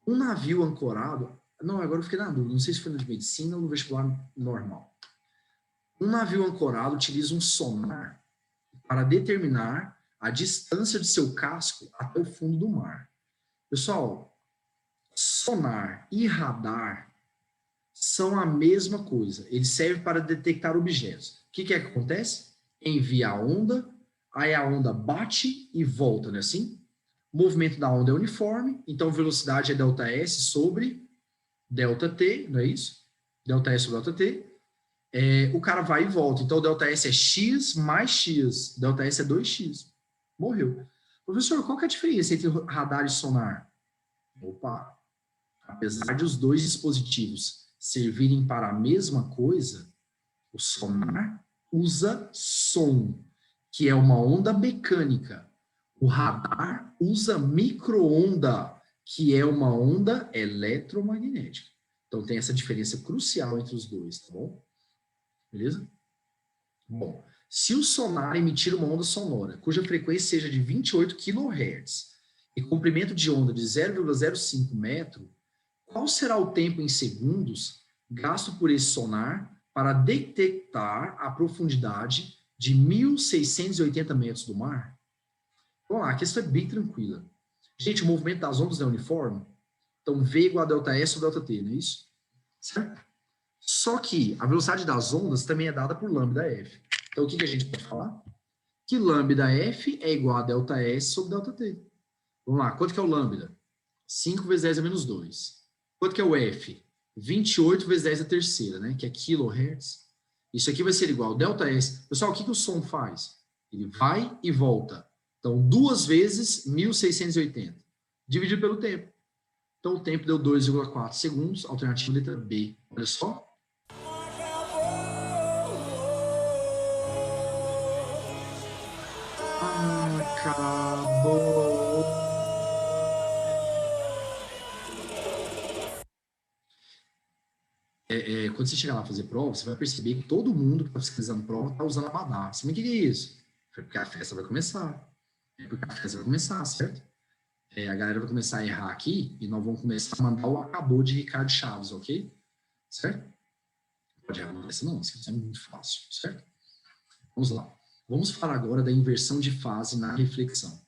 Um navio ancorado... Não, agora eu fiquei na dúvida, não sei se foi no de medicina ou no vestibular normal. Um navio ancorado utiliza um sonar para determinar a distância de seu casco até o fundo do mar. Pessoal, sonar e radar são a mesma coisa. Eles servem para detectar objetos. O que acontece? Envia a onda, aí a onda bate e volta, não é assim? O movimento da onda é uniforme, então a velocidade é ΔS sobre ΔT, não é isso? ΔS sobre ΔT. O cara vai e volta. Então, o ΔS é x mais x. ΔS é 2x. Morreu. Professor, qual que é a diferença entre radar e sonar? Opa! Apesar de os dois dispositivos servirem para a mesma coisa, o sonar usa som, que é uma onda mecânica. O radar usa micro-onda, que é uma onda eletromagnética. Então, tem essa diferença crucial entre os dois, tá bom? Beleza? Bom, se o sonar emitir uma onda sonora, cuja frequência seja de 28 kHz e comprimento de onda de 0,05 metro, qual será o tempo em segundos gasto por esse sonar para detectar a profundidade de 1.680 metros do mar? Vamos lá, a questão é bem tranquila. Gente, o movimento das ondas não é uniforme. Então, V igual a delta S ou delta T, não é isso? Certo? Só que a velocidade das ondas também é dada por lambda F. Então, o que a gente pode falar? Que lambda F é igual a delta S sobre delta T. Vamos lá, quanto que é o lambda? 5 vezes 10 a menos 2. Quanto que é o F? 28 vezes 10 a terceira, né? Que é kHz. Isso aqui vai ser igual a delta S. Pessoal, o que o som faz? Ele vai e volta. Então, 2 vezes 1680, dividido pelo tempo. Então, o tempo deu 2,4 segundos, alternativa letra B. Olha só. Acabou. Quando você chegar lá fazer prova, você vai perceber que todo mundo que está pesquisando prova está usando abadá. Mas o que é isso? Foi porque a festa vai começar. É porque a festa vai começar, certo? A galera vai começar a errar aqui e nós vamos começar a mandar o acabou de Ricardo Chaves, ok? Certo? Não pode errar essa não, isso é muito fácil, certo? Vamos lá. Vamos falar agora da inversão de fase na reflexão.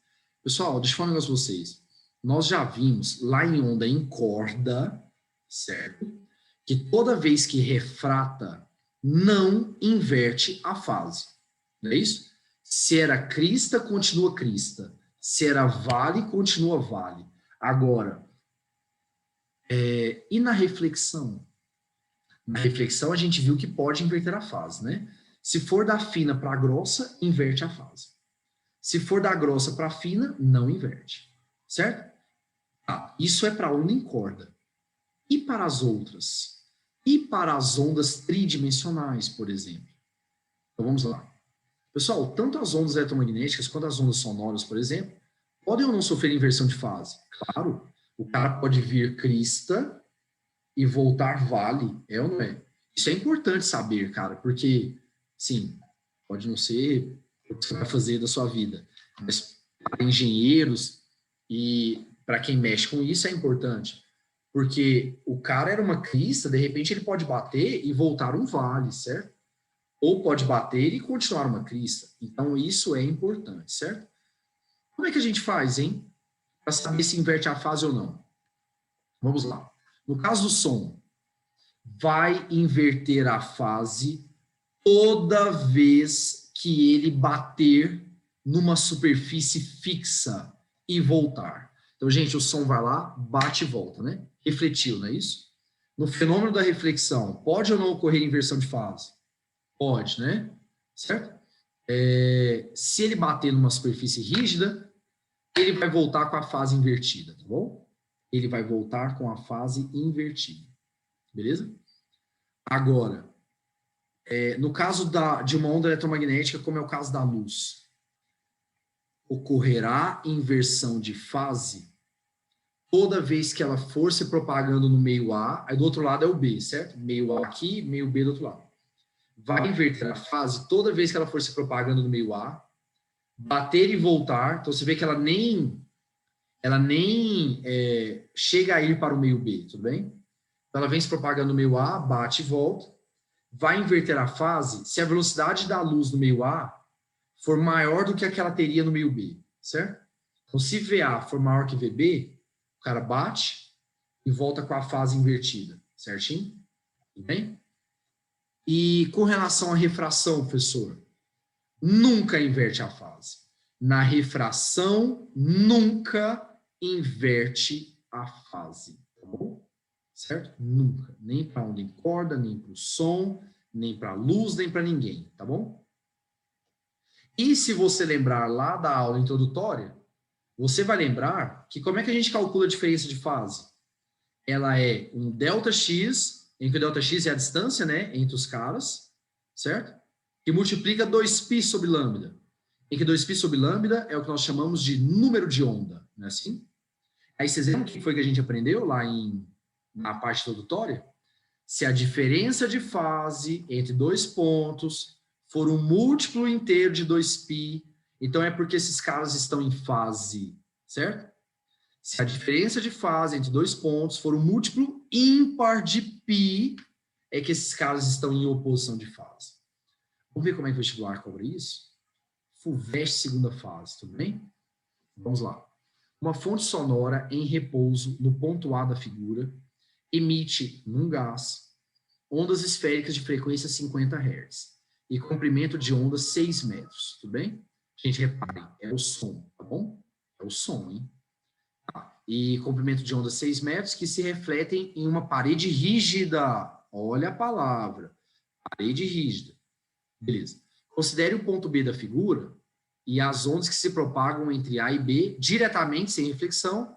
Pessoal, deixa eu falar um negócio pra vocês. Nós já vimos lá em onda em corda, certo? Que toda vez que refrata, não inverte a fase. Não é isso? Se era crista, continua crista. Se era vale, continua vale. Agora, e na reflexão? Na reflexão, a gente viu que pode inverter a fase, né? Se for da fina para a grossa, inverte a fase. Se for da grossa para a fina, não inverte. Certo? Tá, isso é para onda em corda. E para as outras? E para as ondas tridimensionais, por exemplo? Então vamos lá. Pessoal, tanto as ondas eletromagnéticas quanto as ondas sonoras, por exemplo, podem ou não sofrer inversão de fase? Claro. O cara pode vir crista e voltar vale, é ou não é? Isso é importante saber, cara, porque, sim, pode não ser o que você vai fazer da sua vida, mas para engenheiros e para quem mexe com isso é importante, porque o cara era uma crista, de repente ele pode bater e voltar um vale, certo? Ou pode bater e continuar uma crista. Então, isso é importante, certo? Como é que a gente faz, hein? Para saber se inverte a fase ou não. Vamos lá. No caso do som, vai inverter a fase toda vez que ele bater numa superfície fixa e voltar. Então, gente, o som vai lá, bate e volta, né? Refletiu, não é isso? No fenômeno da reflexão, pode ou não ocorrer inversão de fase? Pode, né? Certo? Se ele bater numa superfície rígida, ele vai voltar com a fase invertida, tá bom? Ele vai voltar com a fase invertida. Beleza? Agora, no caso de uma onda eletromagnética, como é o caso da luz, ocorrerá inversão de fase toda vez que ela for se propagando no meio A, aí do outro lado é o B, certo? Meio A aqui, meio B do outro lado. Vai inverter a fase toda vez que ela for se propagando no meio A, bater e voltar, então você vê que ela nem chega a ir para o meio B, tudo bem? Então ela vem se propagando no meio A, bate e volta, vai inverter a fase se a velocidade da luz no meio A for maior do que a que ela teria no meio B, certo? Então se VA for maior que VB, o cara bate e volta com a fase invertida, certinho? Tudo bem? E com relação à refração, professor, nunca inverte a fase. Na refração, nunca inverte a fase, tá bom? Certo? Nunca. Nem para onda em corda, nem para o som, nem para a luz, nem para ninguém, tá bom? E se você lembrar lá da aula introdutória, você vai lembrar que como é que a gente calcula a diferença de fase? Ela é um ΔX, em que o ΔX é a distância, né, entre os caras, certo? Que multiplica 2π sobre lambda. Em que 2π sobre lambda é o que nós chamamos de número de onda, não é assim? Aí vocês lembram o que foi que a gente aprendeu lá na parte introdutória? Se a diferença de fase entre dois pontos for um múltiplo inteiro de 2π, então é porque esses caras estão em fase, certo? Se a diferença de fase entre dois pontos for um múltiplo ímpar de π, é que esses caras estão em oposição de fase. Vamos ver como é que o vestibular cobra isso? FUVEST segunda fase, tudo bem? Vamos lá. Uma fonte sonora em repouso no ponto A da figura emite, num gás, ondas esféricas de frequência 50 Hz e comprimento de onda 6 metros, tudo bem? Gente, reparem, é o som, tá bom? É o som, hein? Tá. E comprimento de onda 6 metros que se refletem em uma parede rígida. Olha a palavra, parede rígida. Beleza. Considere o ponto B da figura e as ondas que se propagam entre A e B diretamente, sem reflexão,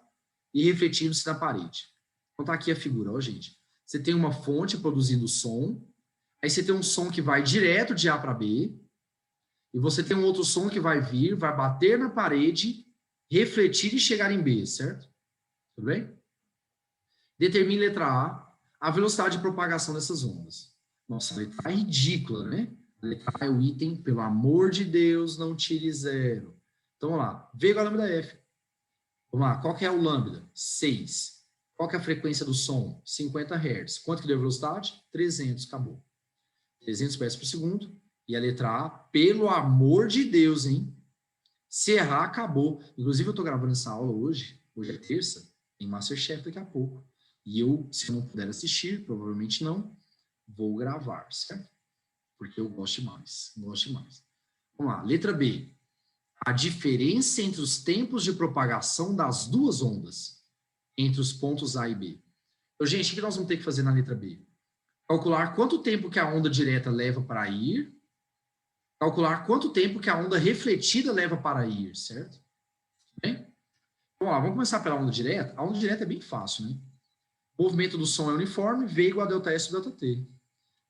e refletindo-se na parede. Então tá aqui a figura, ó, gente. Você tem uma fonte produzindo som, aí você tem um som que vai direto de A para B, e você tem um outro som que vai vir, vai bater na parede, refletir e chegar em B, certo? Tudo bem? Determine letra A velocidade de propagação dessas ondas. Nossa, a letra A é ridícula, né? A letra A é o item, pelo amor de Deus, não tire 0. Então, vamos lá. V igual a lambda F. Vamos lá. Qual que é o lambda? 6. Qual que é a frequência do som? 50 Hz. Quanto que deu a velocidade? 300. Acabou. 300 metros por segundo. E a letra A, pelo amor de Deus, hein? Se errar, acabou. Inclusive, eu estou gravando essa aula hoje. Hoje é terça. Tem Masterchef daqui a pouco. E eu, se eu não puder assistir, provavelmente não, vou gravar, certo? Porque eu gosto demais. Gosto demais. Vamos lá. Letra B. A diferença entre os tempos de propagação das duas ondas entre os pontos A e B. Então, gente, o que nós vamos ter que fazer na letra B? Calcular quanto tempo que a onda direta leva para ir, calcular quanto tempo que a onda refletida leva para ir, certo? Bem? Vamos lá, vamos começar pela onda direta. A onda direta é bem fácil, né? O movimento do som é uniforme, V igual a ΔS sobre ΔT.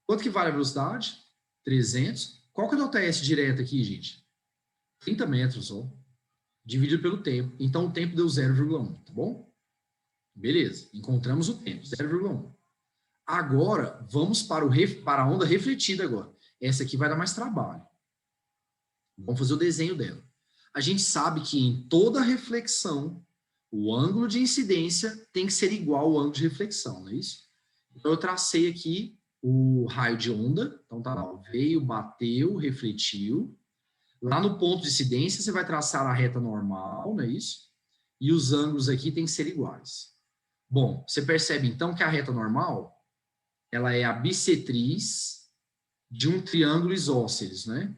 Quanto que vale a velocidade? 300. Qual que é a ΔS direta aqui, gente? 30 metros, ó. Dividido pelo tempo. Então, o tempo deu 0,1, tá bom? Beleza, encontramos o tempo, 0,1. Agora, vamos para a onda refletida agora. Essa aqui vai dar mais trabalho. Vamos fazer o desenho dela. A gente sabe que em toda reflexão, o ângulo de incidência tem que ser igual ao ângulo de reflexão, não é isso? Então, eu tracei aqui o raio de onda. Então, tá lá, veio, bateu, refletiu. Lá no ponto de incidência, você vai traçar a reta normal, não é isso? E os ângulos aqui têm que ser iguais. Bom, você percebe, então, que a reta normal, ela é a bissetriz de um triângulo isósceles, né?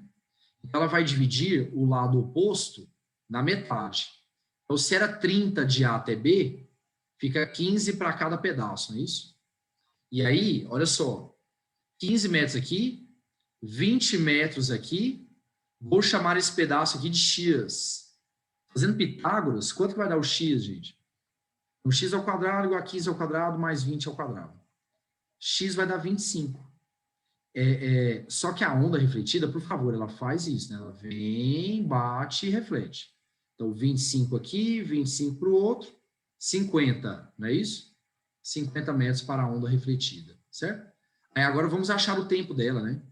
Então, ela vai dividir o lado oposto na metade. Então, se era 30 de A até B, fica 15 para cada pedaço, não é isso? E aí, olha só, 15 metros aqui, 20 metros aqui, vou chamar esse pedaço aqui de x. Fazendo Pitágoras, quanto que vai dar o x, gente? O x ao quadrado igual a 15 ao quadrado mais 20 ao quadrado. X vai dar 25. Só que a onda refletida, por favor, ela faz isso, né? Ela vem, bate e reflete. Então, 25 aqui, 25 para o outro, 50, não é isso? 50 metros para a onda refletida, certo? Aí agora vamos achar o tempo dela, né?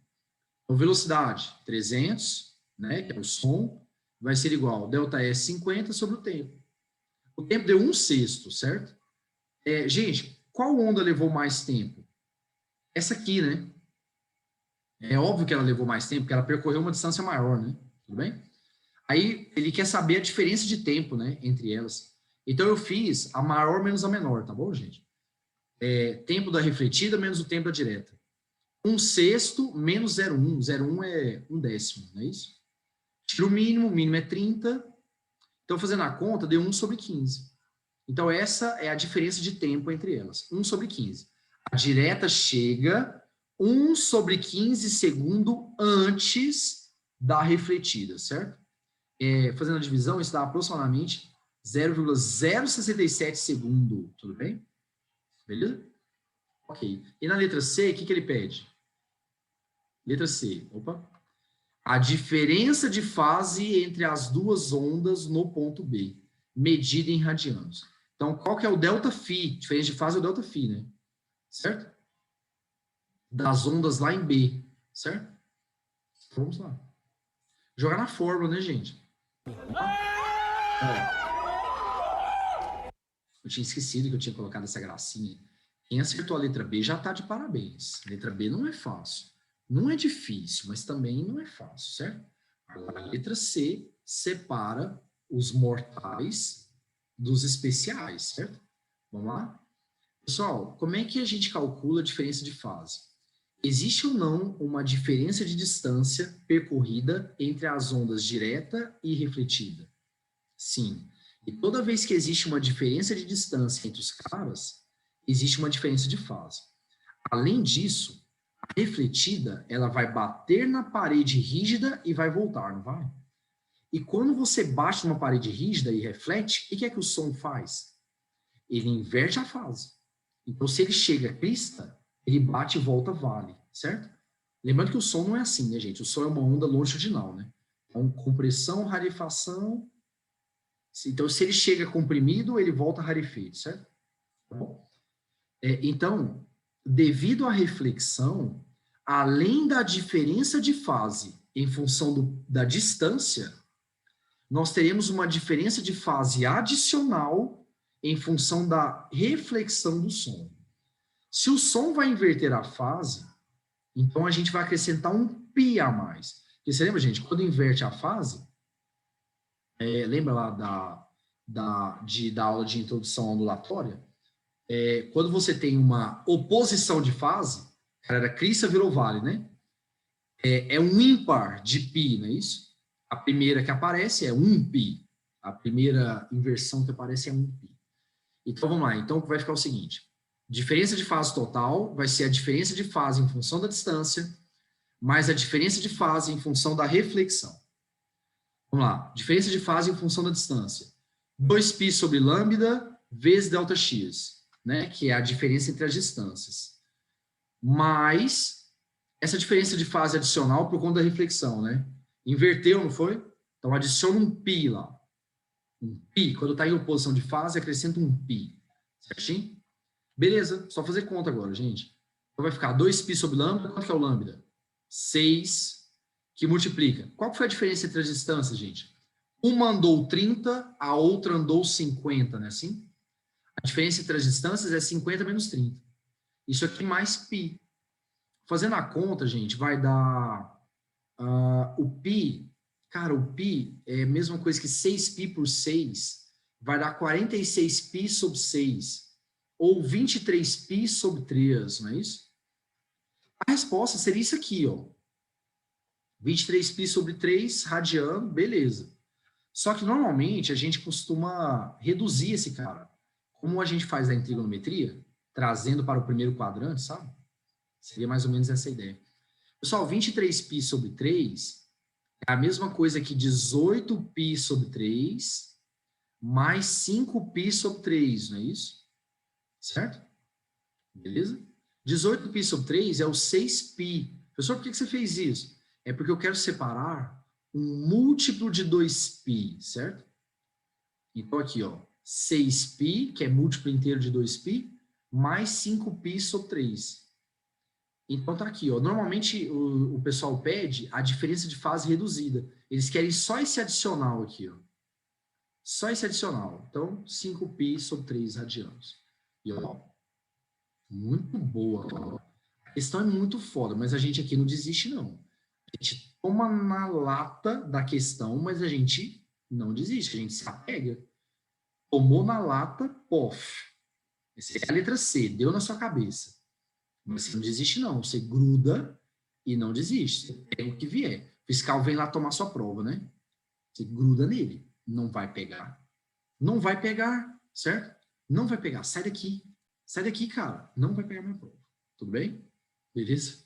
Então, velocidade, 300, né? Que é o som, vai ser igual a ΔS 50 sobre o tempo. O tempo deu 1/6, certo? Gente, qual onda levou mais tempo? Essa aqui, né? É óbvio que ela levou mais tempo, porque ela percorreu uma distância maior, né? Tudo bem? Aí, ele quer saber a diferença de tempo, né? Entre elas. Então, eu fiz a maior menos a menor, tá bom, gente? Tempo da refletida menos o tempo da direta. 1/6 menos 0,1. 0,1 é 1/10, não é isso? Tira o mínimo é 30. Então, fazendo a conta, deu 1 sobre 15. Então, essa é a diferença de tempo entre elas. 1 sobre 15. A direta chega 1 sobre 15 segundo antes da refletida, certo? Fazendo a divisão, isso dá aproximadamente 0,067 segundo. Tudo bem? Beleza? Ok. E na letra C, o que ele pede? Letra C. Opa. A diferença de fase entre as duas ondas no ponto B, medida em radianos. Então, qual que é o ΔΦ? Diferença de fase é o ΔΦ, né? Certo? Das ondas lá em B, certo? Então, vamos lá. Jogar na fórmula, né, gente? Eu tinha esquecido que eu tinha colocado essa gracinha. Quem acertou a letra B já está de parabéns. Letra B não é fácil. Não é difícil, mas também não é fácil, certo? Agora, a letra C separa os mortais dos especiais, certo? Vamos lá? Pessoal, como é que a gente calcula a diferença de fase? Existe ou não uma diferença de distância percorrida entre as ondas direta e refletida? Sim. E toda vez que existe uma diferença de distância entre os caras, existe uma diferença de fase. Além disso, a refletida, ela vai bater na parede rígida e vai voltar, não vai? E quando você bate numa parede rígida e reflete, o que é que o som faz? Ele inverte a fase. Então, se ele chega a crista, ele bate e volta vale, certo? Lembrando que o som não é assim, né, gente? O som é uma onda longitudinal, né? Então, compressão, rarefação. Então, se ele chega comprimido, ele volta rarefeito, certo? Tá bom? Então, devido à reflexão, além da diferença de fase em função da distância, nós teremos uma diferença de fase adicional em função da reflexão do som. Se o som vai inverter a fase, então a gente vai acrescentar um π a mais. Porque você lembra, gente, quando inverte a fase, lembra lá da aula de introdução ondulatória? Quando você tem uma oposição de fase, era crista virou vale, né? É um ímpar de π, não é isso? A primeira que aparece é 1π. A primeira inversão que aparece é 1π. Então, vamos lá. Então, vai ficar o seguinte. Diferença de fase total vai ser a diferença de fase em função da distância, mais a diferença de fase em função da reflexão. Vamos lá. Diferença de fase em função da distância. 2π sobre lambda vezes ΔX, né? Que é a diferença entre as distâncias. Mais essa diferença de fase adicional por conta da reflexão, né? Inverteu, não foi? Então, adiciona um π lá. Um π, quando está em oposição de fase, acrescenta um π. Certinho? Beleza, só fazer conta agora, gente. Então, vai ficar 2π sobre lambda. Quanto que é o lambda? 6, que multiplica. Qual foi a diferença entre as distâncias, gente? Uma andou 30, a outra andou 50, né? Assim? A diferença entre as distâncias é 50 menos 30. Isso aqui mais π. Fazendo a conta, gente, vai dar o π. Cara, o π é a mesma coisa que 6π por 6. Vai dar 46π sobre 6. Ou 23π sobre 3, não é isso? A resposta seria isso aqui, ó. 23π sobre 3, radiano, beleza. Só que, normalmente, a gente costuma reduzir esse cara. Como a gente faz a trigonometria, trazendo para o primeiro quadrante, sabe? Seria mais ou menos essa ideia. Pessoal, 23π sobre 3 é a mesma coisa que 18π sobre 3 mais 5π sobre 3, não é isso? Certo? Beleza? 18π sobre 3 é o 6π. Professor, por que você fez isso? É porque eu quero separar um múltiplo de 2π, certo? Então, aqui, ó, 6π, que é múltiplo inteiro de 2π, mais 5π sobre 3. Então, tá aqui, ó. Normalmente, o pessoal pede a diferença de fase reduzida. Eles querem só esse adicional aqui, ó. Só esse adicional. Então, 5π sobre 3 radianos. E, ó, muito boa, ó. A questão é muito foda, mas a gente aqui não desiste, não. A gente toma na lata da questão, mas a gente não desiste, a gente se apega. Tomou na lata, pof. Essa é a letra C, deu na sua cabeça. Mas você não desiste, não. Você gruda e não desiste. Você pega o que vier. O fiscal vem lá tomar sua prova, né? Você gruda nele. Não vai pegar. Não vai pegar, certo? Não vai pegar. Sai daqui. Sai daqui, cara. Não vai pegar minha prova. Tudo bem? Beleza?